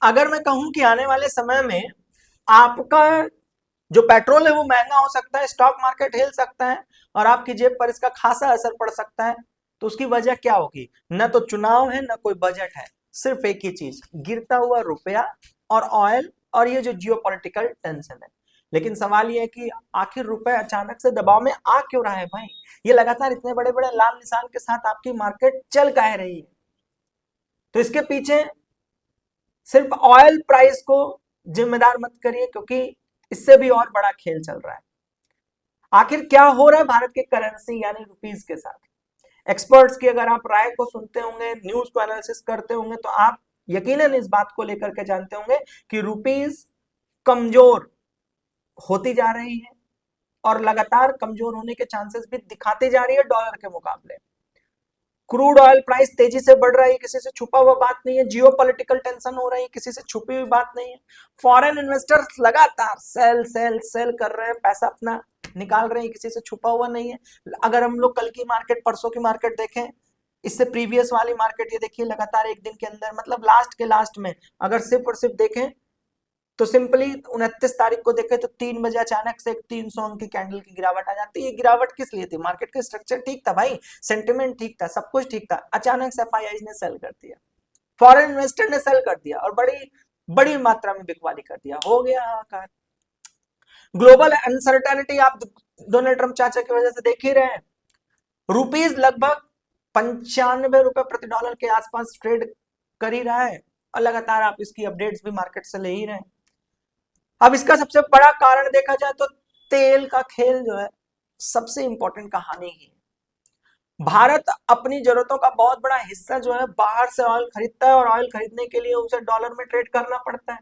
अगर मैं कहूं कि आने वाले समय में आपका जो पेट्रोल है वो महंगा हो सकता है, स्टॉक मार्केट हिल सकता है और आपकी जेब पर इसका खासा असर पड़ सकता है, तो उसकी वजह क्या होगी? न तो चुनाव है, न कोई बजट है, सिर्फ एक ही चीज, गिरता हुआ रुपया और ऑयल और ये जो जियो पॉलिटिकल टेंशन है। लेकिन सवाल ये है कि आखिर रुपए अचानक से दबाव में आ क्यों रहा है भाई? ये लगातार इतने बड़े बड़े लाल निशान के साथ आपकी मार्केट चल काहे रही है? तो इसके पीछे सिर्फ ऑयल प्राइस को जिम्मेदार मत करिए, क्योंकि इससे भी और बड़ा खेल चल रहा है। आखिर क्या हो रहा है भारत के करेंसी यानी रुपीस के साथ? एक्सपर्ट्स की अगर आप राय को सुनते होंगे, न्यूज को एनालिसिस करते होंगे, तो आप यकीनन इस बात को लेकर के जानते होंगे कि रुपीस कमजोर होती जा रही है और लगातार कमजोर होने के चांसेस भी दिखाती जा रही है डॉलर के मुकाबले। क्रूड ऑयल प्राइस तेजी से बढ़ रहा है, किसी से छुपा हुआ बात नहीं है। जियो पॉलिटिकल टेंशन हो रही है, किसी से छुपी हुई बात नहीं है। फॉरेन इन्वेस्टर्स लगातार सेल सेल सेल कर रहे हैं, पैसा अपना निकाल रहे हैं, किसी से छुपा हुआ नहीं है। अगर हम लोग कल की मार्केट, परसों की मार्केट देखें, इससे प्रीवियस वाली मार्केट ये देखिए, लगातार एक दिन के अंदर, मतलब लास्ट के लास्ट में अगर सिर्फ और सिर्फ देखें तो सिंपली 29 तारीख को देखें तो 3 बजे अचानक से एक 300 अंक की कैंडल की गिरावट आ जाती है। ये गिरावट किस लिए थी? मार्केट का स्ट्रक्चर ठीक था भाई, सेंटिमेंट ठीक था, सब कुछ ठीक था, अचानक से एफआईआई ने सेल कर दिया, फॉरेन इन्वेस्टर ने सेल कर दिया और बड़ी बड़ी मात्रा में बिकवाली कर दिया, हो गया हाहाकार। ग्लोबल अनसर्टेनिटी आप डोनाल्ड ट्रंप चाचा की वजह से देख ही रहे हैं। रुपीज लगभग 95 रुपए प्रति डॉलर के आसपास ट्रेड कर ही रहा है और लगातार आप इसकी अपडेट्स भी मार्केट से ले ही रहे हैं। अब इसका सबसे बड़ा कारण देखा जाए तो तेल का खेल जो है सबसे इंपॉर्टेंट कहानी ही है। भारत अपनी जरूरतों का बहुत बड़ा हिस्सा जो है बाहर से ऑयल खरीदता है और ऑयल खरीदने के लिए उसे डॉलर में ट्रेड करना पड़ता है।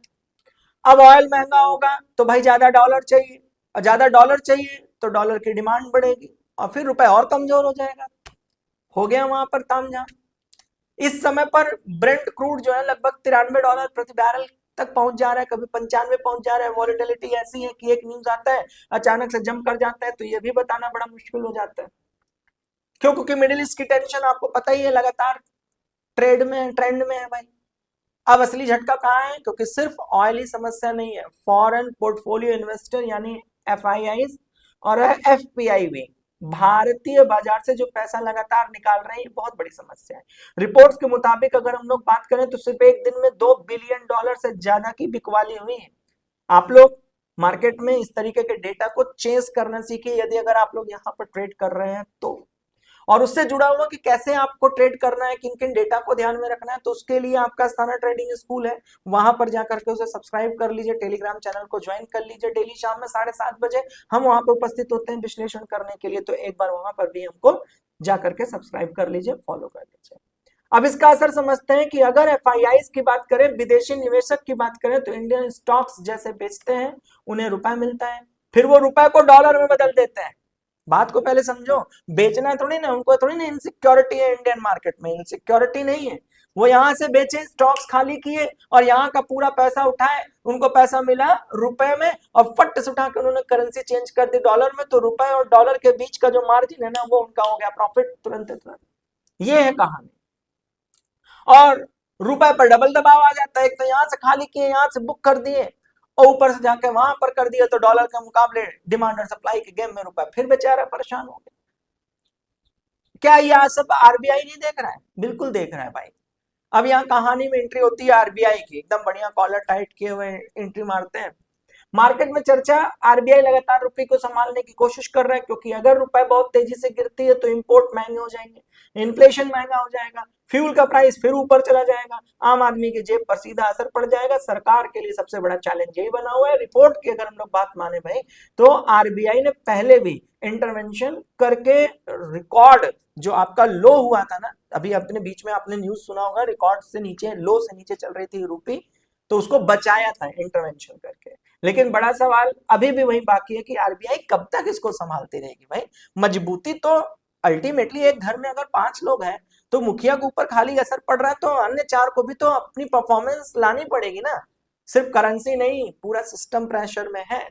अब ऑयल महंगा होगा तो भाई ज्यादा डॉलर चाहिए, और ज्यादा डॉलर चाहिए तो डॉलर की डिमांड बढ़ेगी और फिर रुपए और कमजोर हो जाएगा। हो गया वहां पर तामझाम। इस समय पर ब्रेंट क्रूड जो है लगभग $93 प्रति बैरल तक पहुंच जा रहा है, कभी 95 पहुंच जा रहा है। वॉलेटिलिटी ऐसी है कि एक न्यूज आता है, अचानक से जंप कर जाता है, तो ये भी बताना बड़ा मुश्किल हो जाता है। क्यों? क्योंकि मिडिल ईस्ट की टेंशन आपको पता ही है, लगातार ट्रेंड में है भाई। अब असली झटका कहाँ है? क्योंकि सिर्फ ऑयल ही समस्या नहीं है, फॉरेन पोर्टफोलियो इन्वेस्टर यानी एफआईआई और एफपीआई भी भारतीय बाजार से जो पैसा लगातार निकाल रहे हैं, बहुत बड़ी समस्या है। रिपोर्ट्स के मुताबिक अगर हम लोग बात करें तो सिर्फ एक दिन में $2 बिलियन से ज्यादा की बिकवाली हुई है। आप लोग मार्केट में इस तरीके के डेटा को चेस करना सीखिए, यदि अगर आप लोग यहाँ पर ट्रेड कर रहे हैं तो। और उससे जुड़ा हुआ कि कैसे आपको ट्रेड करना है, किन किन डेटा को ध्यान में रखना है, तो उसके लिए आपका अस्थाना ट्रेडिंग स्कूल है, वहां पर जाकर के उसे सब्सक्राइब कर लीजिए, टेलीग्राम चैनल को ज्वाइन कर लीजिए। डेली शाम में 7:30 बजे हम वहां पर उपस्थित होते हैं विश्लेषण करने के लिए, तो एक बार वहां पर भी हमको जाकर के सब्सक्राइब कर लीजिए, फॉलो कर लीजिए। अब इसका असर समझते हैं कि अगर एफआईआई की बात करें, विदेशी निवेशक की बात करें, तो इंडियन स्टॉक्स जैसे बेचते हैं उन्हें रुपया मिलता है, फिर वो रुपए को डॉलर में बदल देते हैं। बात को पहले समझो, बेचना थोड़ी ना, उनको थोड़ी ना इनसिक्योरिटी है, इंडियन मार्केट में इनसिक्योरिटी नहीं है। वो यहां से बेचे, स्टॉक्स खाली किए और यहाँ का पूरा पैसा उठाए, उनको पैसा मिला रुपए में और फट से उठा के उन्होंने करेंसी चेंज कर दी डॉलर में, तो रुपए और डॉलर के बीच का जो मार्जिन है ना, वो उनका हो गया प्रॉफिट तुरंत तुरंत। ये है कहानी। और रुपए पर डबल दबाव आ जाता है, एक तो यहां से खाली किए, यहां से बुक कर दिए और ऊपर से जाके वहां पर कर दिया, तो डॉलर के मुकाबले डिमांड और सप्लाई के गेम में रुपया फिर बेचारा परेशान हो गया। क्या यह सब आरबीआई नहीं देख रहा है? बिल्कुल देख रहा है भाई। अब यहाँ कहानी में एंट्री होती है आरबीआई की, एकदम बढ़िया कॉलर टाइट किए हुए एंट्री मारते हैं। मार्केट में चर्चा, आरबीआई लगातार रुपए को संभालने की कोशिश कर रहा है, क्योंकि अगर रुपए बहुत तेजी से गिरती है तो इंपोर्ट महंगे हो जाएंगे, इन्फ्लेशन महंगा हो जाएगा, फ्यूल का प्राइस फिर ऊपर चला जाएगा, आम आदमी की जेब पर सीधा असर पड़ जाएगा। सरकार के लिए सबसे बड़ा चैलेंज यही बना हुआ है। रिपोर्ट की अगर हम लोग बात माने भाई, तो आरबीआई ने पहले भी इंटरवेंशन करके रिकॉर्ड जो आपका लो हुआ था ना, अभी अपने बीच में आपने न्यूज सुना होगा, रिकॉर्ड से नीचे, लो से नीचे चल रही थी रूपी, तो उसको बचाया था इंटरवेंशन करके। लेकिन बड़ा सवाल अभी भी वही बाकी है कि आरबीआई कब तक इसको संभालती रहेगी भाई? मजबूती तो अल्टीमेटली, एक घर में अगर 5 लोग हैं तो मुखिया के ऊपर खाली असर पड़ रहा है, तो अन्य 4 को भी तो अपनी परफॉर्मेंस लानी पड़ेगी ना। सिर्फ करेंसी नहीं, पूरा सिस्टम प्रेशर में है।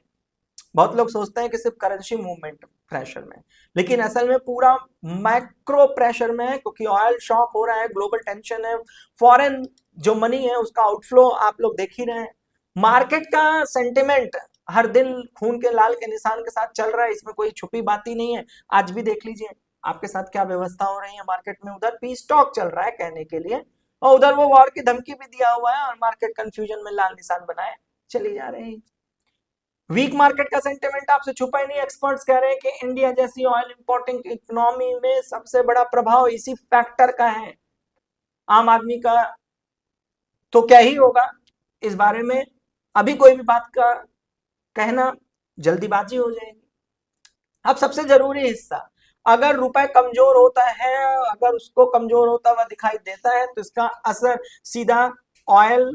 बहुत लोग सोचते हैं कि सिर्फ करेंसी मूवमेंट प्रेशर में, लेकिन असल में पूरा मैक्रो प्रेशर में है, क्योंकि ऑयल शॉक हो रहा है, ग्लोबल टेंशन है, फॉरेन जो मनी है उसका आउटफ्लो आप लोग देख ही रहे हैं। मार्केट का सेंटिमेंट हर दिन खून के लाल के निशान के साथ चल रहा है, इसमें कोई छुपी बात ही नहीं है। आज भी देख लीजिए आपके साथ क्या व्यवस्था हो रही है मार्केट में, उधर पी स्टॉक चल रहा है कहने के लिए, और उधर वो वॉर की धमकी भी दिया हुआ है और मार्केट कंफ्यूजन में लाल निशान बनाए चली जा रही है। वीक मार्केट का सेंटिमेंट आपसे छुपा ही नहीं। एक्सपर्ट्स कह रहे हैं कि इंडिया जैसी ऑयल इंपोर्टिंग इकोनॉमी में सबसे बड़ा प्रभाव इसी फैक्टर का है। आम आदमी का तो क्या ही होगा इस बारे में, अभी कोई भी बात का कहना जल्दीबाजी हो जाएगी। अब सबसे जरूरी हिस्सा, अगर रुपए कमजोर होता है, अगर उसको कमजोर होता हुआ दिखाई देता है तो इसका असर सीधा oil,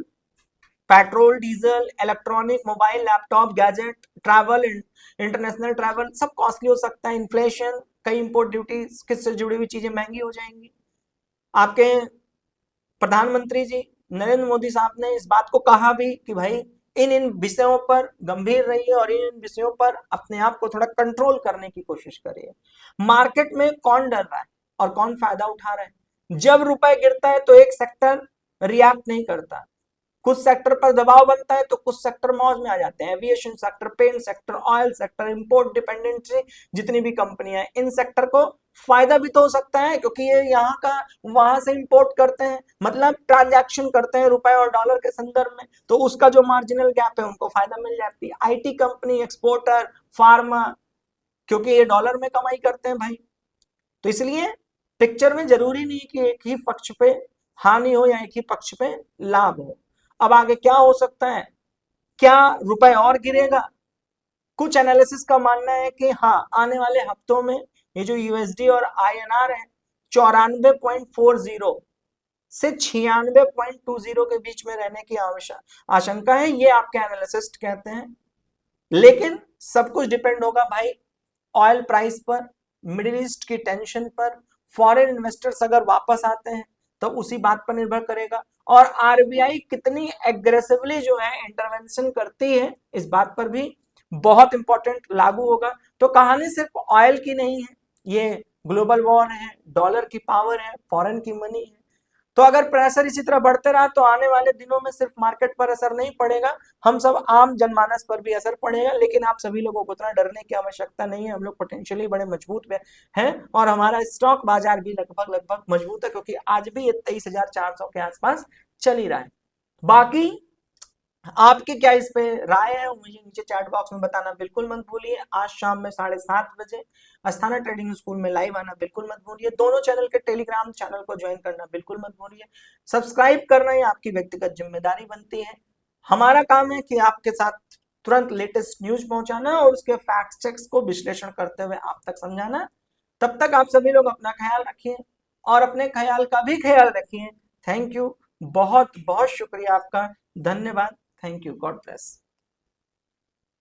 petrol, diesel, electronic, mobile, laptop, gadget, travel, international travel सब कॉस्टली हो सकता है। इन्फ्लेशन, कई इंपोर्ट ड्यूटी किससे जुड़ी हुई चीजें महंगी हो जाएंगी। आपके प्रधानमंत्री जी नरेंद्र मोदी साहब ने इस बात को कहा भी कि भाई इन विषयों पर गंभीर रहिए और इन विषयों पर अपने आप को थोड़ा कंट्रोल करने की कोशिश करिए। मार्केट में कौन डर रहा है और कौन फायदा उठा रहा है? जब रुपए गिरता है तो एक सेक्टर रिएक्ट नहीं करता, कुछ सेक्टर पर दबाव बनता है तो कुछ सेक्टर मौज में आ जाते हैं। Aviation sector, paint sector, oil sector, import dependent जितनी भी कंपनियां हैं, इन सेक्टर को फायदा भी तो हो सकता है क्योंकि ये यहाँ का वहां से इंपोर्ट करते हैं, मतलब ट्रांजैक्शन करते हैं रुपए और डॉलर के संदर्भ में, तो उसका जो मार्जिनल गैप है उनको फायदा मिल जाती है। आईटी कंपनी, एक्सपोर्टर, फार्मा, क्योंकि ये डॉलर में कमाई करते हैं भाई। तो इसलिए पिक्चर में जरूरी नहीं कि एक ही पक्ष पे हानि हो या एक ही पक्ष पे लाभ हो। अब आगे क्या हो सकता है? क्या रुपए और गिरेगा? कुछ एनालिसिस का मानना है कि हाँ, आने वाले हफ्तों में ये जो यूएसडी और आईएनआर है 94.40 से 96.20 के बीच में रहने की आशंका है, ये आपके एनालिसिस्ट कहते हैं। लेकिन सब कुछ डिपेंड होगा भाई ऑयल प्राइस पर, मिडिल ईस्ट की टेंशन पर, फॉरेन इन्वेस्टर्स अगर वापस आते हैं तो उसी बात पर निर्भर करेगा, और आरबीआई कितनी एग्रेसिवली जो है इंटरवेंशन करती है इस बात पर भी बहुत इंपॉर्टेंट लागू होगा। तो कहानी सिर्फ ऑयल की नहीं है, ये ग्लोबल वॉर है, डॉलर की पावर है, फॉरेन की मनी है। तो अगर प्रेशर इसी तरह बढ़ते रहा तो आने वाले दिनों में सिर्फ मार्केट पर असर नहीं पड़ेगा, हम सब आम जनमानस पर भी असर पड़ेगा। लेकिन आप सभी लोगों को उतना डरने की आवश्यकता नहीं है, हम लोग पोटेंशियली बड़े मजबूत हैं और हमारा स्टॉक बाजार भी लगभग मजबूत है, क्योंकि आज भी ये 23,400 के आसपास चल ही रहा है। बाकी आपकी क्या इस पे राय है मुझे नीचे चैट बॉक्स में बताना बिल्कुल मत भूलिए। आज शाम में 7:30 बजे अस्थाना ट्रेडिंग स्कूल में लाइव आना बिल्कुल मत भूलिए। दोनों चैनल के टेलीग्राम चैनल को ज्वाइन करना बिल्कुल मत भूलिए। सब्सक्राइब करना ही आपकी व्यक्तिगत जिम्मेदारी बनती है। हमारा काम है कि आपके साथ तुरंत लेटेस्ट न्यूज पहुंचाना और उसके फैक्ट चेक्स को विश्लेषण करते हुए आप तक समझाना। तब तक आप सभी लोग अपना ख्याल रखिए और अपने ख्याल का भी ख्याल रखिए। थैंक यू, बहुत बहुत शुक्रिया आपका, धन्यवाद। Thank you, God bless.